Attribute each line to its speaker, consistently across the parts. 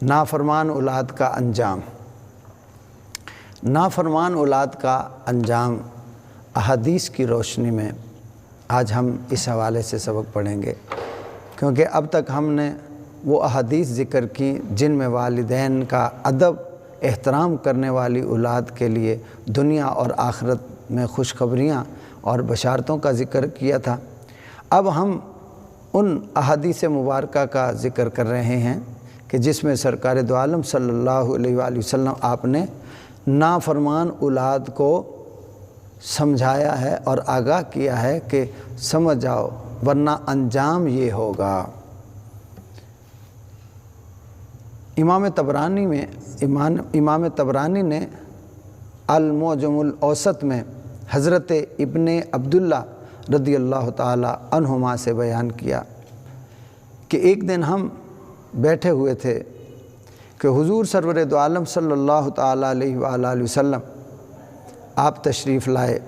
Speaker 1: نافرمان اولاد کا انجام۔ نافرمان اولاد کا انجام احادیث کی روشنی میں آج ہم اس حوالے سے سبق پڑھیں گے، کیونکہ اب تک ہم نے وہ احادیث ذکر کی جن میں والدین کا ادب احترام کرنے والی اولاد کے لیے دنیا اور آخرت میں خوشخبریاں اور بشارتوں کا ذکر کیا تھا۔ اب ہم ان احادیث مبارکہ کا ذکر کر رہے ہیں کہ جس میں سرکار دو عالم صلی اللہ علیہ وآلہ وسلم آپ نے نافرمان اولاد کو سمجھایا ہے اور آگاہ کیا ہے کہ سمجھ جاؤ ورنہ انجام یہ ہوگا۔ امام طبرانی نے المعجم الاوسط میں حضرت ابن عبداللہ رضی اللہ تعالی عنہما سے بیان کیا کہ ایک دن ہم بیٹھے ہوئے تھے کہ حضور سرور دو عالم صلی اللہ تعالی علیہ وآلہ وسلم آپ تشریف لائے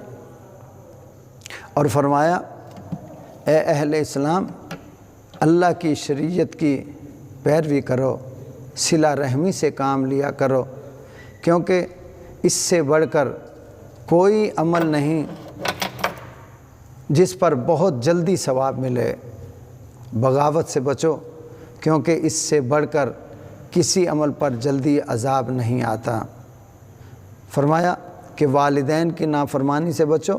Speaker 1: اور فرمایا، اے اہل اسلام، اللہ کی شریعت کی پیروی کرو، صلہ رحمی سے کام لیا کرو، کیونکہ اس سے بڑھ کر کوئی عمل نہیں جس پر بہت جلدی ثواب ملے۔ بغاوت سے بچو، کیونکہ اس سے بڑھ کر کسی عمل پر جلدی عذاب نہیں آتا۔ فرمایا کہ والدین کی نافرمانی سے بچو،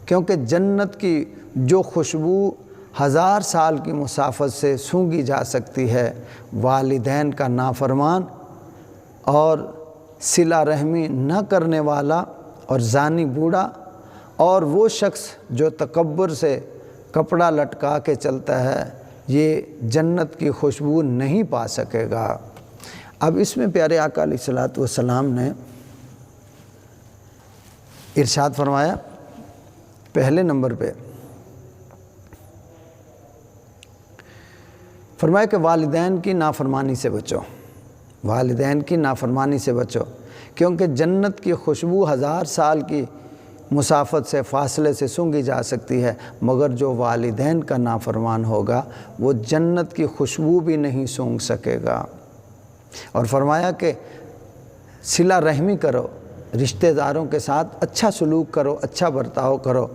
Speaker 1: کیونکہ جنت کی جو خوشبو 1000 سال کی مسافت سے سونگھی جا سکتی ہے، والدین کا نافرمان اور صلہ رحمی نہ کرنے والا اور زانی بوڑھا اور وہ شخص جو تکبر سے کپڑا لٹکا کے چلتا ہے، یہ جنت کی خوشبو نہیں پا سکے گا۔ اب اس میں پیارے آقا علیہ الصلوۃ والسلام نے ارشاد فرمایا، پہلے نمبر پہ فرمایا کہ والدین کی نافرمانی سے بچو، والدین کی نافرمانی سے بچو، کیونکہ جنت کی خوشبو 1000 سال کی مسافت سے فاصلے سے سونگھی جا سکتی ہے، مگر جو والدین کا نافرمان ہوگا وہ جنت کی خوشبو بھی نہیں سونگھ سکے گا۔ اور فرمایا کہ صلہ رحمی کرو، رشتہ داروں کے ساتھ اچھا سلوک کرو، اچھا برتاؤ کرو،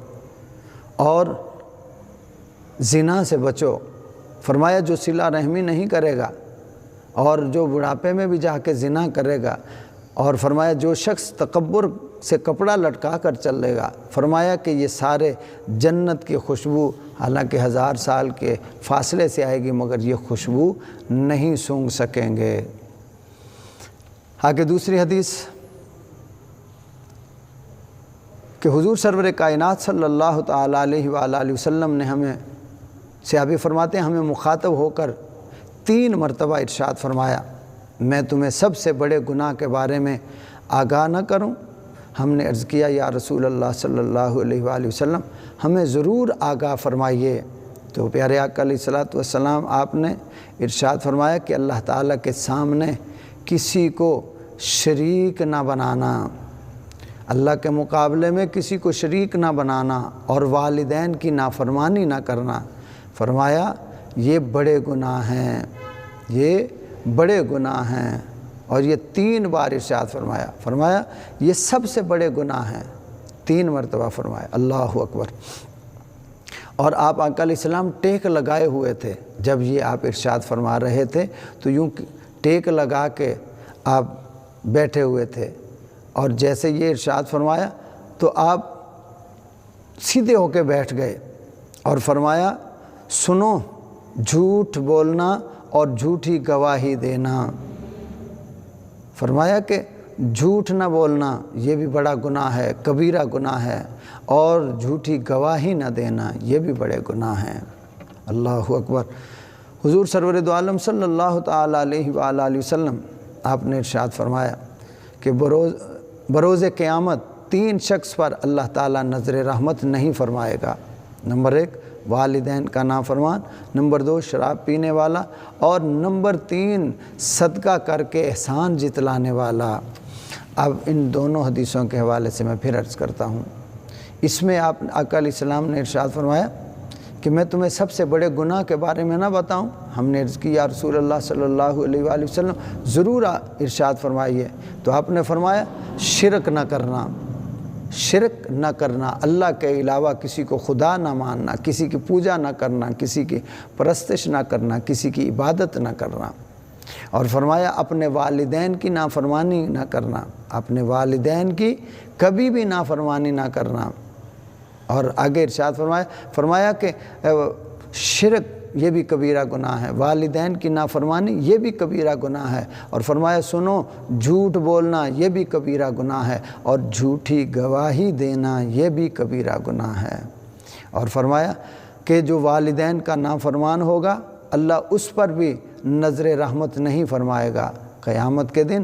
Speaker 1: اور زنا سے بچو۔ فرمایا جو صلہ رحمی نہیں کرے گا اور جو بڑھاپے میں بھی جا کے زنا کرے گا، اور فرمایا جو شخص تکبر سے کپڑا لٹکا کر چلے گا، فرمایا کہ یہ سارے جنت کی خوشبو حالانکہ 1000 سال کے فاصلے سے آئے گی مگر یہ خوشبو نہیں سونگھ سکیں گے۔ آگے دوسری حدیث کہ حضور سرور کائنات صلی اللہ تعالی علیہ وآلہ وسلم نے ہمیں صحابی فرماتے ہیں ہمیں مخاطب ہو کر 3 مرتبہ ارشاد فرمایا، میں تمہیں سب سے بڑے گناہ کے بارے میں آگاہ نہ کروں؟ ہم نے عرض کیا یا رسول اللہ صلی اللہ علیہ وآلہ وسلم ہمیں ضرور آگاہ فرمائیے۔ تو پیارے آقا علیہ الصلوۃ والسلام آپ نے ارشاد فرمایا کہ اللہ تعالیٰ کے سامنے کسی کو شریک نہ بنانا، اللہ کے مقابلے میں کسی کو شریک نہ بنانا، اور والدین کی نافرمانی نہ کرنا۔ فرمایا یہ بڑے گناہ ہیں، یہ بڑے گناہ ہیں، اور یہ 3 بار ارشاد فرمایا یہ سب سے بڑے گناہ ہیں، 3 مرتبہ فرمایا، اللہ اکبر۔ اور آپ آقا علیہ السلام ٹیک لگائے ہوئے تھے، جب یہ آپ ارشاد فرما رہے تھے تو یوں ٹیک لگا کے آپ بیٹھے ہوئے تھے، اور جیسے یہ ارشاد فرمایا تو آپ سیدھے ہو کے بیٹھ گئے اور فرمایا سنو، جھوٹ بولنا اور جھوٹی گواہی دینا۔ فرمایا کہ جھوٹ نہ بولنا یہ بھی بڑا گناہ ہے، کبیرہ گناہ ہے، اور جھوٹی گواہی نہ دینا یہ بھی بڑے گناہ ہیں۔ اللہ اکبر۔ حضور سرور دو عالم صلی اللہ تعالی علیہ وآلہ وسلم آپ نے ارشاد فرمایا کہ بروز قیامت 3 شخص پر اللہ تعالیٰ نظر رحمت نہیں فرمائے گا۔ نمبر 1 والدین کا نافرمان، نمبر 2 شراب پینے والا، اور نمبر 3 صدقہ کر کے احسان جتلانے والا۔ اب ان دونوں حدیثوں کے حوالے سے میں پھر عرض کرتا ہوں۔ اس میں آپ آقا علیہ السلام نے ارشاد فرمایا کہ میں تمہیں سب سے بڑے گناہ کے بارے میں نہ بتاؤں؟ ہم نے عرض کی یا رسول اللہ صلی اللہ علیہ وآلہ وسلم ضرور ارشاد فرمائیے۔ تو آپ نے فرمایا شرک نہ کرنا، شرک نہ کرنا، اللہ کے علاوہ کسی کو خدا نہ ماننا، کسی کی پوجا نہ کرنا، کسی کی پرستش نہ کرنا، کسی کی عبادت نہ کرنا، اور فرمایا اپنے والدین کی نافرمانی نہ کرنا، اپنے والدین کی کبھی بھی نافرمانی نہ کرنا۔ اور آگے ارشاد فرمایا کہ شرک یہ بھی کبیرہ گناہ ہے، والدین کی نافرمانی یہ بھی کبیرہ گناہ ہے، اور فرمایا سنو جھوٹ بولنا یہ بھی کبیرہ گناہ ہے، اور جھوٹی گواہی دینا یہ بھی کبیرہ گناہ ہے۔ اور فرمایا کہ جو والدین کا نافرمان ہوگا اللہ اس پر بھی نظر رحمت نہیں فرمائے گا، قیامت کے دن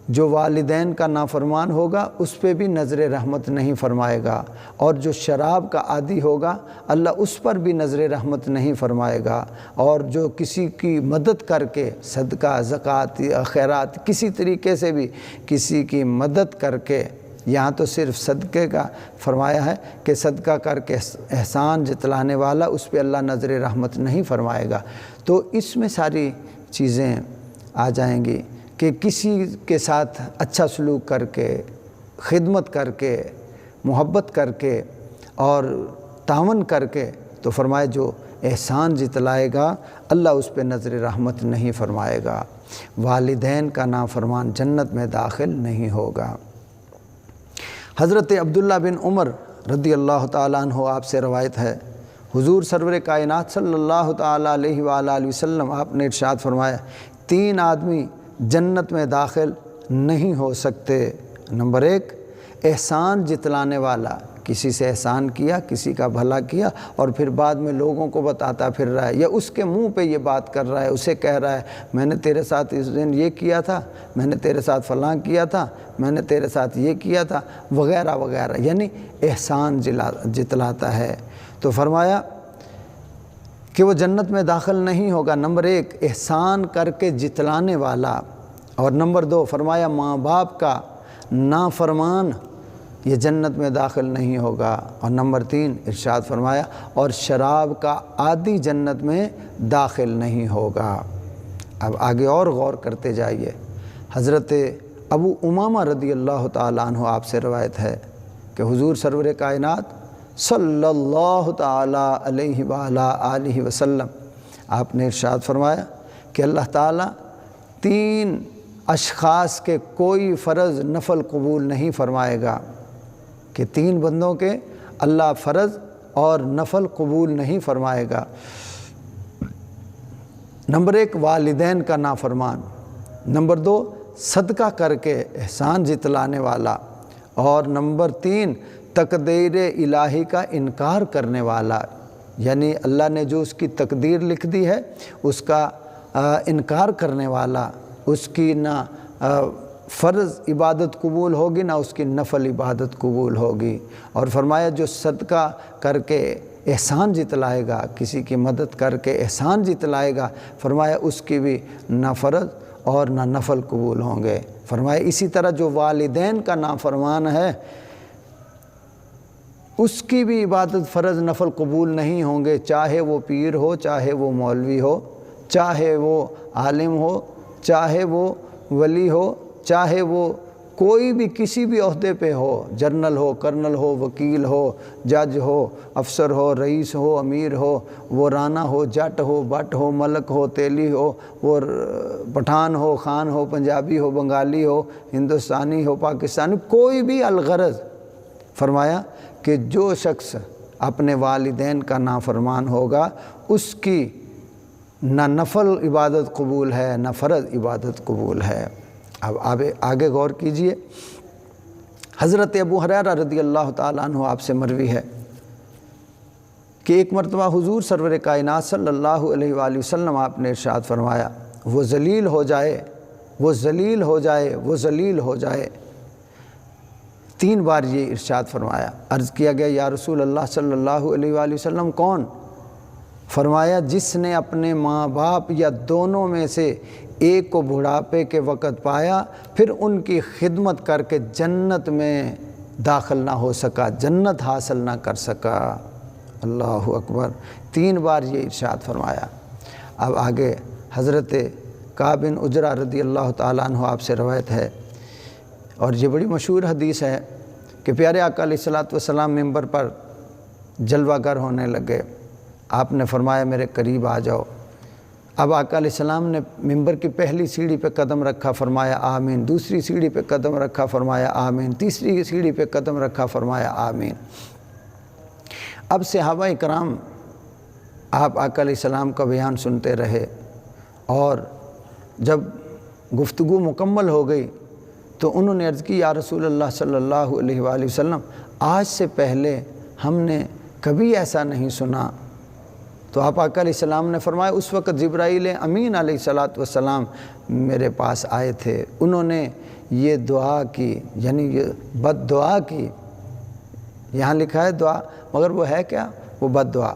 Speaker 1: جو والدین کا نافرمان ہوگا اس پہ بھی نظر رحمت نہیں فرمائے گا، اور جو شراب کا عادی ہوگا اللہ اس پر بھی نظر رحمت نہیں فرمائے گا، اور جو کسی کی مدد کر کے صدقہ زکوٰۃ خیرات کسی طریقے سے بھی کسی کی مدد کر کے، یہاں تو صرف صدقے کا فرمایا ہے کہ صدقہ کر کے احسان جتلانے والا اس پہ اللہ نظر رحمت نہیں فرمائے گا۔ تو اس میں ساری چیزیں آ جائیں گی کہ کسی کے ساتھ اچھا سلوک کر کے، خدمت کر کے، محبت کر کے اور تعاون کر کے، تو فرمائے جو احسان جتلائے گا اللہ اس پہ نظر رحمت نہیں فرمائے گا، والدین کا نافرمان جنت میں داخل نہیں ہوگا۔ حضرت عبداللہ بن عمر رضی اللہ تعالیٰ عنہ آپ سے روایت ہے، حضور سرور کائنات صلی اللہ تعالیٰ علیہ وآلہ وسلم آپ نے ارشاد فرمایا 3 آدمی جنت میں داخل نہیں ہو سکتے۔ نمبر 1 احسان جتلانے والا، کسی سے احسان کیا، کسی کا بھلا کیا اور پھر بعد میں لوگوں کو بتاتا پھر رہا ہے، یا اس کے منہ پہ یہ بات کر رہا ہے، اسے کہہ رہا ہے میں نے تیرے ساتھ اس دن یہ کیا تھا، میں نے تیرے ساتھ فلاں کیا تھا، میں نے تیرے ساتھ یہ کیا تھا وغیرہ وغیرہ، یعنی احسان جتلاتا ہے۔ تو فرمایا کہ وہ جنت میں داخل نہیں ہوگا۔ نمبر 1 احسان کر کے جتلانے والا، اور نمبر 2 فرمایا ماں باپ کا نافرمان یہ جنت میں داخل نہیں ہوگا، اور نمبر 3 ارشاد فرمایا اور شراب کا عادی جنت میں داخل نہیں ہوگا۔ اب آگے اور غور کرتے جائیے۔ حضرت ابو امامہ رضی اللہ تعالیٰ عنہ آپ سے روایت ہے کہ حضور سرور کائنات صلی اللہ تعالیٰ علیہ وآلہ آلہ وسلم آپ نے ارشاد فرمایا کہ اللہ تعالیٰ 3 اشخاص کے کوئی فرض نفل قبول نہیں فرمائے گا، کہ 3 بندوں کے اللہ فرض اور نفل قبول نہیں فرمائے گا۔ نمبر 1 والدین کا نافرمان، نمبر 2 صدقہ کر کے احسان جتلانے والا، اور نمبر 3 تقدیر الہی کا انکار کرنے والا، یعنی اللہ نے جو اس کی تقدیر لکھ دی ہے اس کا انکار کرنے والا، اس کی نہ فرض عبادت قبول ہوگی نہ اس کی نفل عبادت قبول ہوگی۔ اور فرمایا جو صدقہ کر کے احسان جتلائے گا، کسی کی مدد کر کے احسان جتلائے گا، فرمایا اس کی بھی نہ فرض اور نہ نفل قبول ہوں گے۔ فرمایا اسی طرح جو والدین کا نافرمان ہے اس کی بھی عبادت فرض نفل قبول نہیں ہوں گے، چاہے وہ پیر ہو، چاہے وہ مولوی ہو، چاہے وہ عالم ہو، چاہے وہ ولی ہو، چاہے وہ کوئی بھی کسی بھی عہدے پہ ہو، جنرل ہو، کرنل ہو، وکیل ہو، جج ہو، افسر ہو، رئیس ہو، امیر ہو، وہ رانا ہو، جٹ ہو، بٹ ہو، ملک ہو، تیلی ہو، وہ پٹھان ہو، خان ہو، پنجابی ہو، بنگالی ہو، ہندوستانی ہو، پاکستانی، کوئی بھی الغرض، فرمایا کہ جو شخص اپنے والدین کا نافرمان ہوگا اس کی نہ نفل عبادت قبول ہے نہ فرض عبادت قبول ہے۔ اب آگے غور کیجئے۔ حضرت ابو ہریرہ رضی اللہ تعالیٰ عنہ آپ سے مروی ہے کہ ایک مرتبہ حضور سرور کائنات صلی اللہ علیہ وآلہ وسلم آپ نے ارشاد فرمایا وہ ذلیل ہو جائے، وہ ذلیل ہو جائے، وہ ذلیل ہو جائے۔ 3 بار یہ ارشاد فرمایا۔ عرض کیا گیا یا رسول اللہ صلی اللہ علیہ وآلہ وسلم کون؟ فرمایا جس نے اپنے ماں باپ یا دونوں میں سے ایک کو بڑھاپے کے وقت پایا پھر ان کی خدمت کر کے جنت میں داخل نہ ہو سکا، جنت حاصل نہ کر سکا۔ اللہ اکبر، 3 بار یہ ارشاد فرمایا۔ اب آگے حضرت کعب بن عجرہ رضی اللہ تعالیٰ عنہ آپ سے روایت ہے، اور یہ بڑی مشہور حدیث ہے کہ پیارے آقا علیہ الصلوۃ والسلام ممبر پر جلوہ گر ہونے لگے۔ آپ نے فرمایا میرے قریب آ جاؤ۔ اب آقا علیہ السلام نے ممبر کی پہلی سیڑھی پہ قدم رکھا، فرمایا آمین، دوسری سیڑھی پہ قدم رکھا، فرمایا آمین، تیسری سیڑھی پہ قدم رکھا، فرمایا آمین۔ اب صحابہ کرام آپ آقا علیہ السلام کا بیان سنتے رہے، اور جب گفتگو مکمل ہو گئی تو انہوں نے عرض کی یا رسول اللہ صلی اللہ علیہ وآلہ وسلم، آج سے پہلے ہم نے کبھی ایسا نہیں سنا۔ تو آپ آقا علیہ السلام نے فرمایا اس وقت جبرائیل امین علیہ الصلوۃ والسلام میرے پاس آئے تھے، انہوں نے یہ دعا کی، یعنی یہ بد دعا کی، یہاں لکھا ہے دعا مگر وہ ہے کیا؟ وہ بد دعا،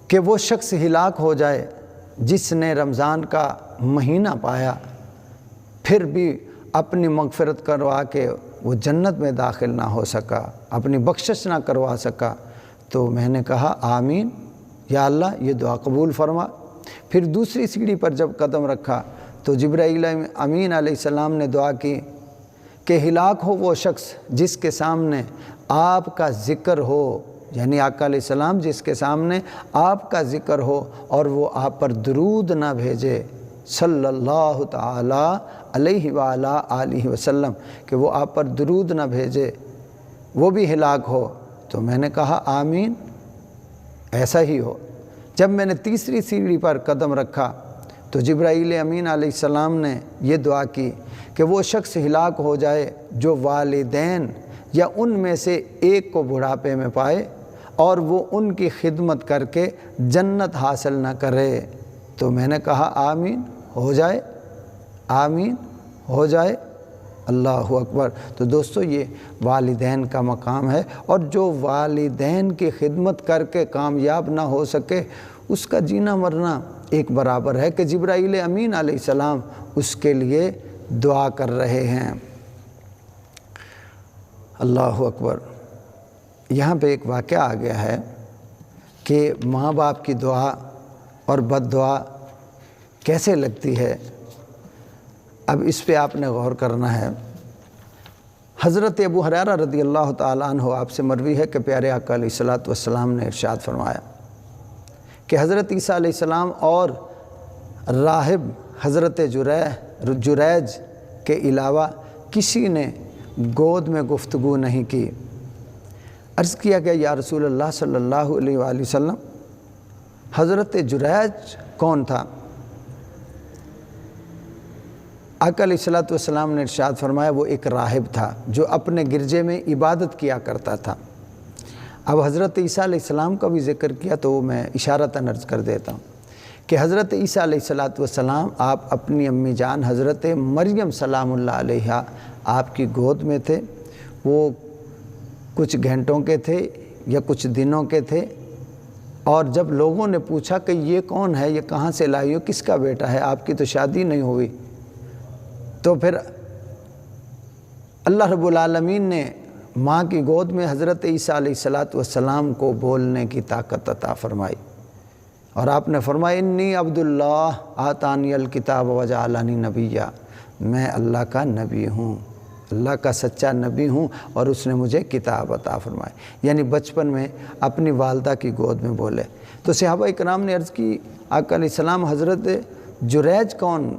Speaker 1: کہ وہ شخص ہلاک ہو جائے جس نے رمضان کا مہینہ پایا پھر بھی اپنی مغفرت کروا کے وہ جنت میں داخل نہ ہو سکا، اپنی بخشش نہ کروا سکا۔ تو میں نے کہا آمین، یا اللہ یہ دعا قبول فرما۔ پھر دوسری سیڑھی پر جب قدم رکھا تو جبرائیل امین علیہ السلام نے دعا کی کہ ہلاک ہو وہ شخص جس کے سامنے آپ کا ذکر ہو، یعنی آقا علیہ السلام جس کے سامنے آپ کا ذکر ہو اور وہ آپ پر درود نہ بھیجے صلی اللہ تعالی علیہ وآلہ آلہ وسلم، کہ وہ آپ پر درود نہ بھیجے، وہ بھی ہلاک ہو۔ تو میں نے کہا آمین، ایسا ہی ہو۔ جب میں نے تیسری سیڑھی پر قدم رکھا تو جبرائیل امین علیہ السلام نے یہ دعا کی کہ وہ شخص ہلاک ہو جائے جو والدین یا ان میں سے ایک کو بڑھاپے میں پائے اور وہ ان کی خدمت کر کے جنت حاصل نہ کرے۔ تو میں نے کہا آمین، ہو جائے، آمین، ہو جائے، اللہ اکبر۔ تو دوستو یہ والدین کا مقام ہے، اور جو والدین کی خدمت کر کے کامیاب نہ ہو سکے اس کا جینا مرنا ایک برابر ہے کہ جبرائیل امین علیہ السلام اس کے لیے دعا کر رہے ہیں۔ اللہ اکبر۔ یہاں پہ ایک واقعہ آ گیا ہے کہ ماں باپ کی دعا اور بد دعا کیسے لگتی ہے، اب اس پہ آپ نے غور کرنا ہے۔ حضرت ابو ہریرہ رضی اللہ تعالیٰ عنہ آپ سے مروی ہے کہ پیارے آقا علیہ الصلوۃ والسلام نے ارشاد فرمایا کہ حضرت عیسیٰ علیہ السلام اور راہب حضرت جریج کے علاوہ کسی نے گود میں گفتگو نہیں کی۔ عرض کیا گیا یا رسول اللہ صلی اللہ علیہ وآلہ وسلم، حضرت جریج کون تھا؟ آقا علیہ الصلوۃ والسلام نے ارشاد فرمایا وہ ایک راہب تھا جو اپنے گرجے میں عبادت کیا کرتا تھا۔ اب حضرت عیسیٰ علیہ السلام کا بھی ذکر کیا تو میں اشارتاً عرض کر دیتا ہوں کہ حضرت عیسیٰ علیہ الصلوۃ والسلام آپ اپنی امی جان حضرت مریم سلام اللہ علیہا آپ کی گود میں تھے۔ وہ کچھ گھنٹوں کے تھے یا کچھ دنوں کے تھے، اور جب لوگوں نے پوچھا کہ یہ کون ہے، یہ کہاں سے لائی ہو، کس کا بیٹا ہے، آپ کی تو شادی نہیں ہوئی، تو پھر اللہ رب العالمین نے ماں کی گود میں حضرت عیسیٰ علیہ الصلوۃ والسلام کو بولنے کی طاقت عطا فرمائی، اور آپ نے فرمایا انی عبداللہ آتانی الکتاب وجعلنی نبیّا، میں اللہ کا نبی ہوں، اللہ کا سچا نبی ہوں، اور اس نے مجھے کتاب عطا فرمائی۔ یعنی بچپن میں اپنی والدہ کی گود میں بولے۔ تو صحابہ اکرام نے عرض کی آقا علیہ السلام حضرت جریج کون؟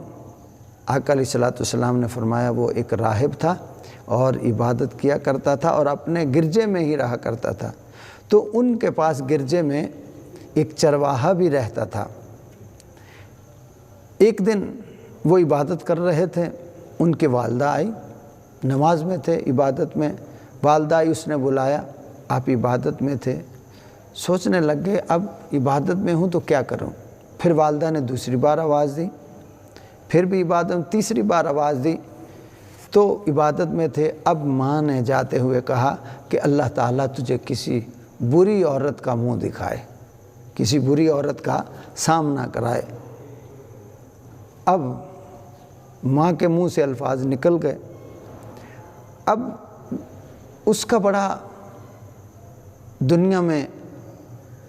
Speaker 1: آقا علیہ الصلوۃ والسلام نے فرمایا وہ ایک راہب تھا اور عبادت کیا کرتا تھا اور اپنے گرجے میں ہی رہا کرتا تھا۔ تو ان کے پاس گرجے میں ایک چرواہا بھی رہتا تھا۔ ایک دن وہ عبادت کر رہے تھے، ان کی والدہ آئی، نماز میں تھے، عبادت میں، والدہ آئی، اس نے بلایا، آپ عبادت میں تھے، سوچنے لگ گئے اب عبادت میں ہوں تو کیا کروں۔ پھر والدہ نے دوسری بار آواز دی، پھر بھی عبادت میں تیسری بار آواز دی، تو عبادت میں تھے۔ اب ماں نے جاتے ہوئے کہا کہ اللہ تعالیٰ تجھے کسی بری عورت کا منہ دکھائے، کسی بری عورت کا سامنا کرائے۔ اب ماں کے منہ سے الفاظ نکل گئے۔ اب اس کا بڑا دنیا میں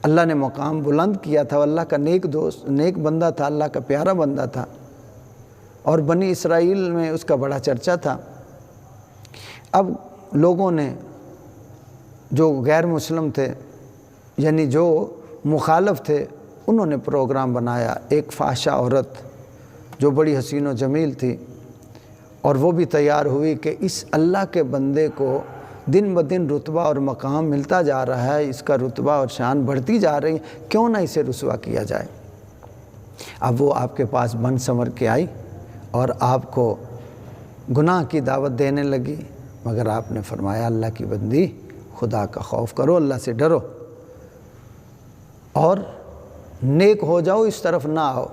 Speaker 1: اللہ نے مقام بلند کیا تھا، اللہ کا نیک دوست، نیک بندہ تھا، اللہ کا پیارا بندہ تھا، اور بنی اسرائیل میں اس کا بڑا چرچا تھا۔ اب لوگوں نے جو غیر مسلم تھے، یعنی جو مخالف تھے، انہوں نے پروگرام بنایا، ایک فحشہ عورت جو بڑی حسین و جمیل تھی، اور وہ بھی تیار ہوئی کہ اس اللہ کے بندے کو دن بدن رتبہ اور مقام ملتا جا رہا ہے، اس کا رتبہ اور شان بڑھتی جا رہی ہے، کیوں نہ اسے رسوا کیا جائے۔ اب وہ آپ کے پاس بن سنور کے آئی اور آپ کو گناہ کی دعوت دینے لگی، مگر آپ نے فرمایا اللہ کی بندی، خدا کا خوف کرو، اللہ سے ڈرو اور نیک ہو جاؤ، اس طرف نہ آؤ۔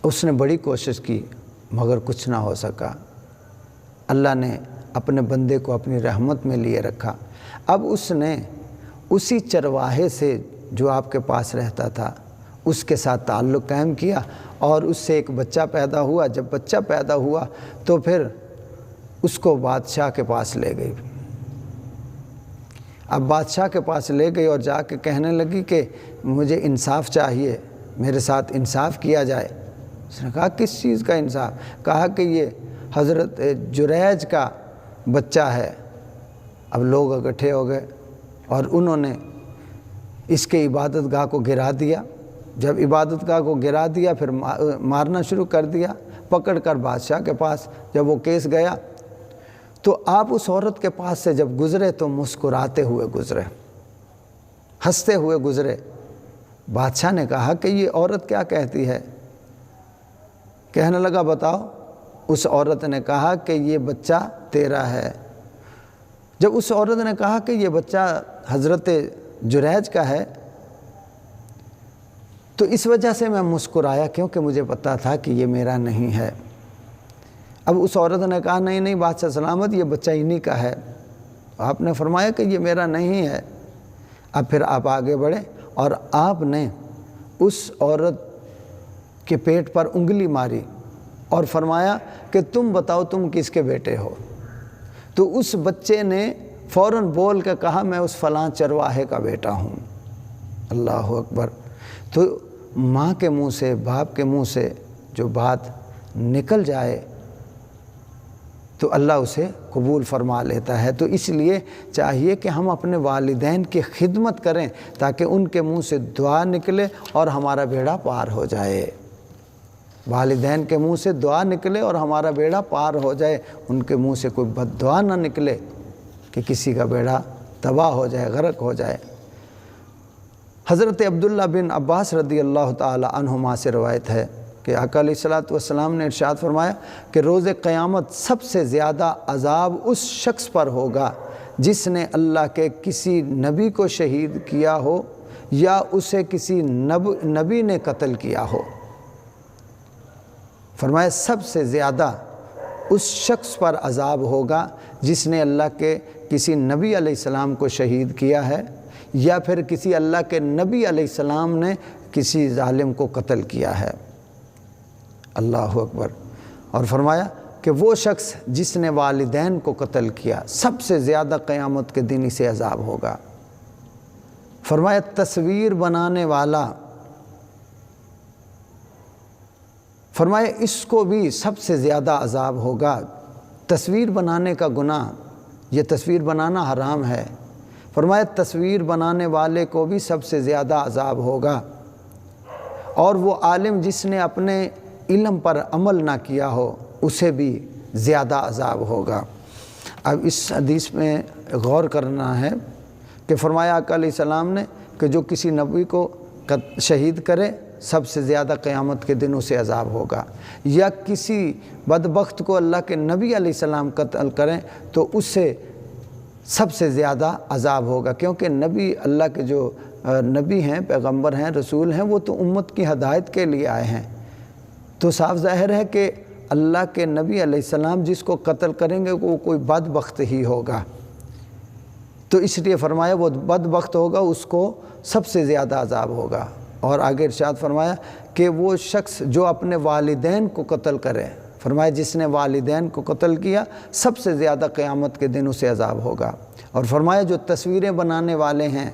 Speaker 1: اس نے بڑی کوشش کی مگر کچھ نہ ہو سکا۔ اللہ نے اپنے بندے کو اپنی رحمت میں لیے رکھا۔ اب اس نے اسی چرواہے سے جو آپ کے پاس رہتا تھا اس کے ساتھ تعلق قائم کیا، اور اس سے ایک بچہ پیدا ہوا۔ جب بچہ پیدا ہوا تو پھر اس کو بادشاہ کے پاس لے گئی۔ اب بادشاہ کے پاس لے گئی اور جا کے کہنے لگی کہ مجھے انصاف چاہیے، میرے ساتھ انصاف کیا جائے۔ اس نے کہا کس چیز کا انصاف؟ کہا کہ یہ حضرت جریج کا بچہ ہے۔ اب لوگ اکٹھے ہو گئے اور انہوں نے اس کے عبادت گاہ کو گرا دیا۔ جب عبادت گاہ کو گرا دیا پھر مارنا شروع کر دیا، پکڑ کر بادشاہ کے پاس۔ جب وہ کیس گیا تو آپ اس عورت کے پاس سے جب گزرے تو مسکراتے ہوئے گزرے، ہنستے ہوئے گزرے۔ بادشاہ نے کہا کہ یہ عورت کیا کہتی ہے؟ کہنے لگا بتاؤ۔ اس عورت نے کہا کہ یہ بچہ تیرا ہے۔ جب اس عورت نے کہا کہ یہ بچہ حضرت جریج کا ہے تو اس وجہ سے میں مسکرایا کیونکہ مجھے پتا تھا کہ یہ میرا نہیں ہے۔ اب اس عورت نے کہا نہیں نہیں بادشاہ سلامت، یہ بچہ انہی کا ہے۔ آپ نے فرمایا کہ یہ میرا نہیں ہے۔ اب پھر آپ آگے بڑھے اور آپ نے اس عورت کے پیٹ پر انگلی ماری اور فرمایا کہ تم بتاؤ تم کس کے بیٹے ہو؟ تو اس بچے نے فوراً بول کے کہا میں اس فلاں چرواہے کا بیٹا ہوں۔ اللہ اکبر۔ تو ماں کے منہ سے، باپ کے منہ سے جو بات نکل جائے تو اللہ اسے قبول فرما لیتا ہے۔ تو اس لیے چاہیے کہ ہم اپنے والدین کی خدمت کریں تاکہ ان کے منہ سے دعا نکلے اور ہمارا بیڑا پار ہو جائے۔ والدین کے منہ سے دعا نکلے اور ہمارا بیڑا پار ہو جائے، ان کے منہ سے کوئی بد دعا نہ نکلے کہ کسی کا بیڑا تباہ ہو جائے، غرق ہو جائے۔ حضرت عبداللہ بن عباس رضی اللہ تعالی عنہما سے روایت ہے کہ آقا علیہ الصلوۃ والسلام نے ارشاد فرمایا کہ روز قیامت سب سے زیادہ عذاب اس شخص پر ہوگا جس نے اللہ کے کسی نبی کو شہید کیا ہو یا اسے کسی نبی نے قتل کیا ہو۔ فرمایا سب سے زیادہ اس شخص پر عذاب ہوگا جس نے اللہ کے کسی نبی علیہ السلام کو شہید کیا ہے یا پھر کسی اللہ کے نبی علیہ السلام نے کسی ظالم کو قتل کیا ہے۔ اللہ اکبر۔ اور فرمایا کہ وہ شخص جس نے والدین کو قتل کیا سب سے زیادہ قیامت کے دن اسے عذاب ہوگا۔ فرمایا تصویر بنانے والا، فرمایا اس کو بھی سب سے زیادہ عذاب ہوگا۔ تصویر بنانے کا گناہ، یہ تصویر بنانا حرام ہے۔ فرمایا تصویر بنانے والے کو بھی سب سے زیادہ عذاب ہوگا، اور وہ عالم جس نے اپنے علم پر عمل نہ کیا ہو اسے بھی زیادہ عذاب ہوگا۔ اب اس حدیث میں غور کرنا ہے کہ فرمایا آقا علیہ السلام نے کہ جو کسی نبی کو شہید کرے سب سے زیادہ قیامت کے دن اسے عذاب ہوگا، یا کسی بدبخت کو اللہ کے نبی علیہ السلام قتل کریں تو اس سے سب سے زیادہ عذاب ہوگا، کیونکہ نبی اللہ کے جو نبی ہیں، پیغمبر ہیں، رسول ہیں، وہ تو امت کی ہدایت کے لیے آئے ہیں۔ تو صاف ظاہر ہے کہ اللہ کے نبی علیہ السلام جس کو قتل کریں گے وہ کوئی بدبخت ہی ہوگا، تو اس لیے فرمایا وہ بدبخت ہوگا، اس کو سب سے زیادہ عذاب ہوگا۔ اور آگے ارشاد فرمایا کہ وہ شخص جو اپنے والدین کو قتل کرے، فرمایا جس نے والدین کو قتل کیا سب سے زیادہ قیامت کے دن اسے عذاب ہوگا۔ اور فرمایا جو تصویریں بنانے والے ہیں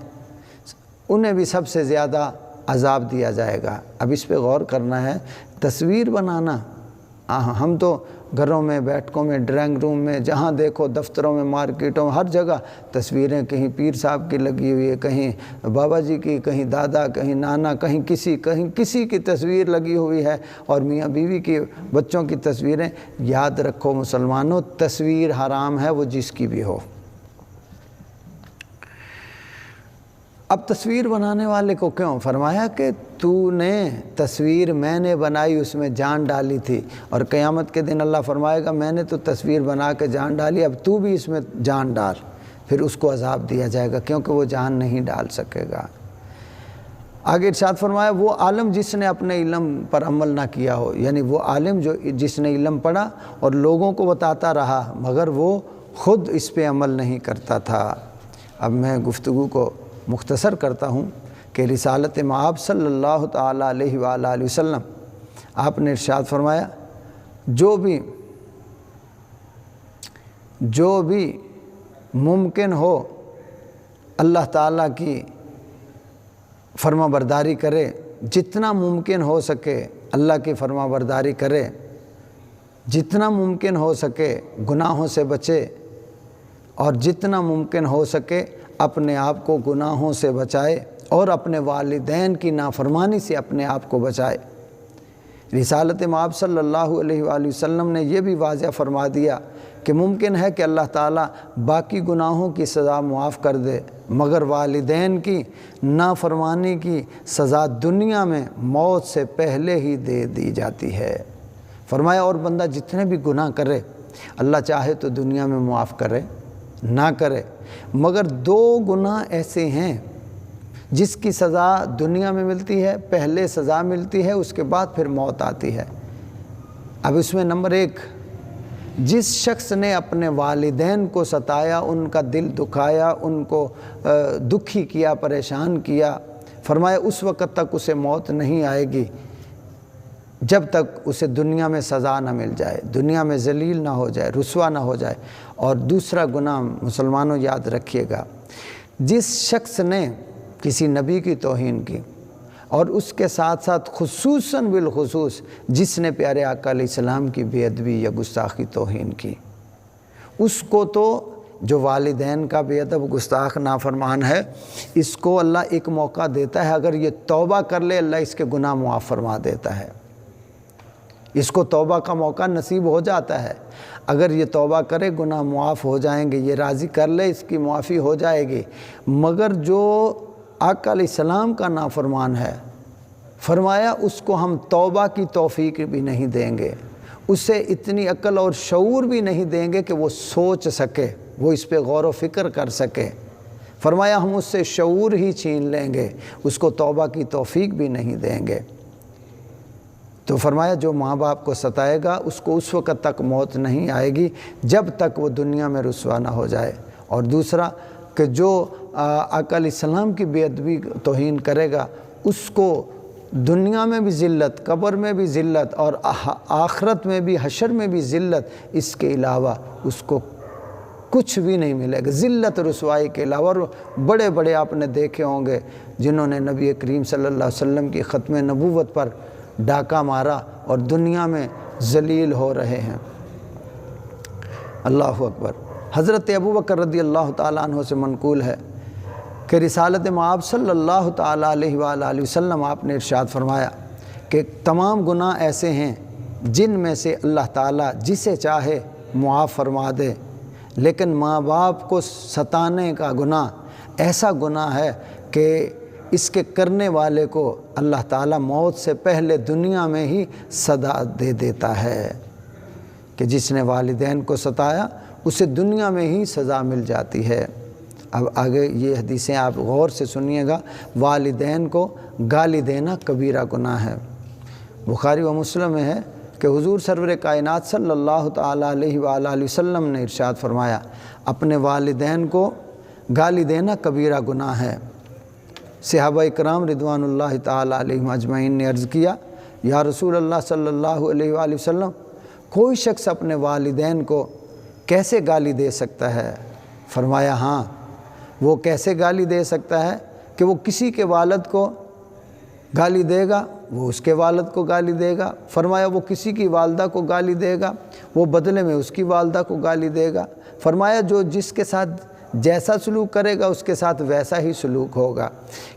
Speaker 1: انہیں بھی سب سے زیادہ عذاب دیا جائے گا۔ اب اس پہ غور کرنا ہے، تصویر بنانا، ہم تو گھروں میں، بیٹھکوں میں، ڈرائنگ روم میں، جہاں دیکھو، دفتروں میں، مارکیٹوں میں، ہر جگہ تصویریں، کہیں پیر صاحب کی لگی ہوئی ہے، کہیں بابا جی کی، کہیں دادا، کہیں نانا، کہیں کسی کی تصویر لگی ہوئی ہے، اور میاں بیوی کی، بچوں کی تصویریں۔ یاد رکھو مسلمانوں، تصویر حرام ہے، وہ جس کی بھی ہو۔ اب تصویر بنانے والے کو کیوں فرمایا کہ تو نے تصویر میں نے بنائی، اس میں جان ڈالی تھی، اور قیامت کے دن اللہ فرمائے گا میں نے تو تصویر بنا کے جان ڈالی، اب تو بھی اس میں جان ڈال، پھر اس کو عذاب دیا جائے گا، کیونکہ وہ جان نہیں ڈال سکے گا۔ آگے ارشاد فرمایا وہ عالم جس نے اپنے علم پر عمل نہ کیا ہو، یعنی وہ عالم جس نے علم پڑھا اور لوگوں کو بتاتا رہا مگر وہ خود اس پہ عمل نہیں کرتا تھا۔ اب میں گفتگو کو مختصر کرتا ہوں کہ رسالت مآب صلی اللہ تعالیٰ علیہ وآلہ وسلم آپ نے ارشاد فرمایا جو بھی ممکن ہو اللہ تعالیٰ کی فرما برداری کرے، جتنا ممکن ہو سکے اللہ کی فرما برداری کرے، جتنا ممکن ہو سکے گناہوں سے بچے، اور جتنا ممکن ہو سکے اپنے آپ کو گناہوں سے بچائے اور اپنے والدین کی نافرمانی سے اپنے آپ کو بچائے۔ رسالت مآب صلی اللہ علیہ وآلہ وسلم نے یہ بھی واضح فرما دیا کہ ممکن ہے کہ اللہ تعالیٰ باقی گناہوں کی سزا معاف کر دے، مگر والدین کی نافرمانی کی سزا دنیا میں موت سے پہلے ہی دے دی جاتی ہے۔ فرمایا اور بندہ جتنے بھی گناہ کرے اللہ چاہے تو دنیا میں معاف کرے، نہ کرے، مگر دو گناہ ایسے ہیں جس کی سزا دنیا میں ملتی ہے، پہلے سزا ملتی ہے، اس کے بعد پھر موت آتی ہے۔ اب اس میں نمبر 1، جس شخص نے اپنے والدین کو ستایا، ان کا دل دکھایا، ان کو دکھی کیا، پریشان کیا، فرمایا اس وقت تک اسے موت نہیں آئے گی جب تک اسے دنیا میں سزا نہ مل جائے، دنیا میں ذلیل نہ ہو جائے، رسوا نہ ہو جائے۔ اور دوسرا گناہ مسلمانوں یاد رکھیے گا، جس شخص نے کسی نبی کی توہین کی، اور اس کے ساتھ ساتھ خصوصاً بالخصوص جس نے پیارے آقا علیہ السلام کی بے ادبی یا گستاخی توہین کی، اس کو تو جو والدین کا بے ادب گستاخ نافرمان ہے، اس کو اللہ ایک موقع دیتا ہے، اگر یہ توبہ کر لے اللہ اس کے گناہ معاف فرما دیتا ہے، اس کو توبہ کا موقع نصیب ہو جاتا ہے۔ اگر یہ توبہ کرے گناہ معاف ہو جائیں گے، یہ راضی کر لے اس کی معافی ہو جائے گی۔ مگر جو آقا علیہ السلام کا نافرمان ہے، فرمایا اس کو ہم توبہ کی توفیق بھی نہیں دیں گے، اسے اتنی عقل اور شعور بھی نہیں دیں گے کہ وہ سوچ سکے، وہ اس پہ غور و فکر کر سکے۔ فرمایا ہم اس سے شعور ہی چھین لیں گے، اس کو توبہ کی توفیق بھی نہیں دیں گے۔ تو فرمایا جو ماں باپ کو ستائے گا اس کو اس وقت تک موت نہیں آئے گی جب تک وہ دنیا میں رسوا نہ ہو جائے۔ اور دوسرا کہ جو آقا علیہ السلام کی بے ادبی توہین کرے گا اس کو دنیا میں بھی ذلت، قبر میں بھی ذلت، اور آخرت میں بھی، حشر میں بھی ذلت، اس کے علاوہ اس کو کچھ بھی نہیں ملے گا، ذلت رسوائی کے علاوہ۔ اور بڑے بڑے آپ نے دیکھے ہوں گے جنہوں نے نبی کریم صلی اللہ علیہ وسلم کی ختم نبوت پر ڈاکہ مارا اور دنیا میں ذلیل ہو رہے ہیں۔ اللہ اکبر۔ حضرت ابوبکر رضی اللہ تعالیٰ عنہ سے منقول ہے کہ رسالت مآب صلی اللہ تعالیٰ علیہ وآلہ وسلم آپ نے ارشاد فرمایا کہ تمام گناہ ایسے ہیں جن میں سے اللہ تعالیٰ جسے چاہے معاف فرما دے، لیکن ماں باپ کو ستانے کا گناہ ایسا گناہ ہے کہ اس کے کرنے والے کو اللہ تعالیٰ موت سے پہلے دنیا میں ہی سزا دے دیتا ہے، کہ جس نے والدین کو ستایا اسے دنیا میں ہی سزا مل جاتی ہے۔ اب آگے یہ حدیثیں آپ غور سے سنیے گا۔ والدین کو گالی دینا کبیرہ گناہ ہے۔ بخاری و مسلم میں ہے کہ حضور سرور کائنات صلی اللہ تعالیٰ علیہ وآلہ وسلم نے ارشاد فرمایا اپنے والدین کو گالی دینا کبیرہ گناہ ہے۔ صحابہ اکرام رضوان اللہ تعالیٰ علیہم اجمعین نے عرض کیا یا رسول اللہ صلی اللہ علیہ وآلہ وسلم، کوئی شخص اپنے والدین کو کیسے گالی دے سکتا ہے؟ فرمایا ہاں، وہ کیسے گالی دے سکتا ہے کہ وہ کسی کے والد کو گالی دے گا وہ اس کے والد کو گالی دے گا، فرمایا وہ کسی کی والدہ کو گالی دے گا وہ بدلے میں اس کی والدہ کو گالی دے گا، فرمایا جو جس کے ساتھ جیسا سلوک کرے گا اس کے ساتھ ویسا ہی سلوک ہوگا،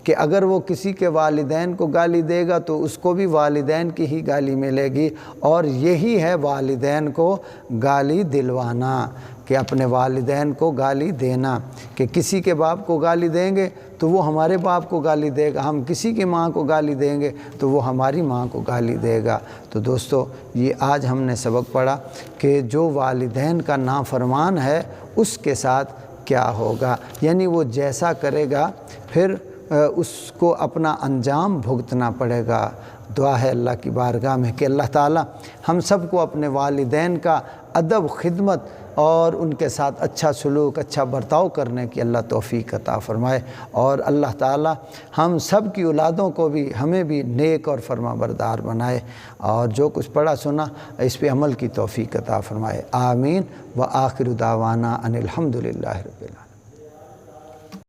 Speaker 1: کہ اگر وہ کسی کے والدین کو گالی دے گا تو اس کو بھی والدین کی ہی گالی ملے گی، اور یہی ہے والدین کو گالی دلوانا، کہ اپنے والدین کو گالی دینا، کہ کسی کے باپ کو گالی دیں گے تو وہ ہمارے باپ کو گالی دے گا، ہم کسی کی ماں کو گالی دیں گے تو وہ ہماری ماں کو گالی دے گا۔ تو دوستو یہ آج ہم نے سبق پڑھا کہ جو والدین کا نافرمان ہے اس کے ساتھ کیا ہوگا، یعنی وہ جیسا کرے گا پھر اس کو اپنا انجام بھگتنا پڑے گا۔ دعا ہے اللہ کی بارگاہ میں کہ اللہ تعالیٰ ہم سب کو اپنے والدین کا ادب، خدمت اور ان کے ساتھ اچھا سلوک، اچھا برتاؤ کرنے کی اللہ توفیق عطا فرمائے، اور اللہ تعالیٰ ہم سب کی اولادوں کو بھی ہمیں بھی نیک اور فرما بردار بنائے، اور جو کچھ پڑھا سنا اس پہ عمل کی توفیق عطا فرمائے۔ آمین۔ وآخر دعوانا ان الحمد للہ رب العالمین۔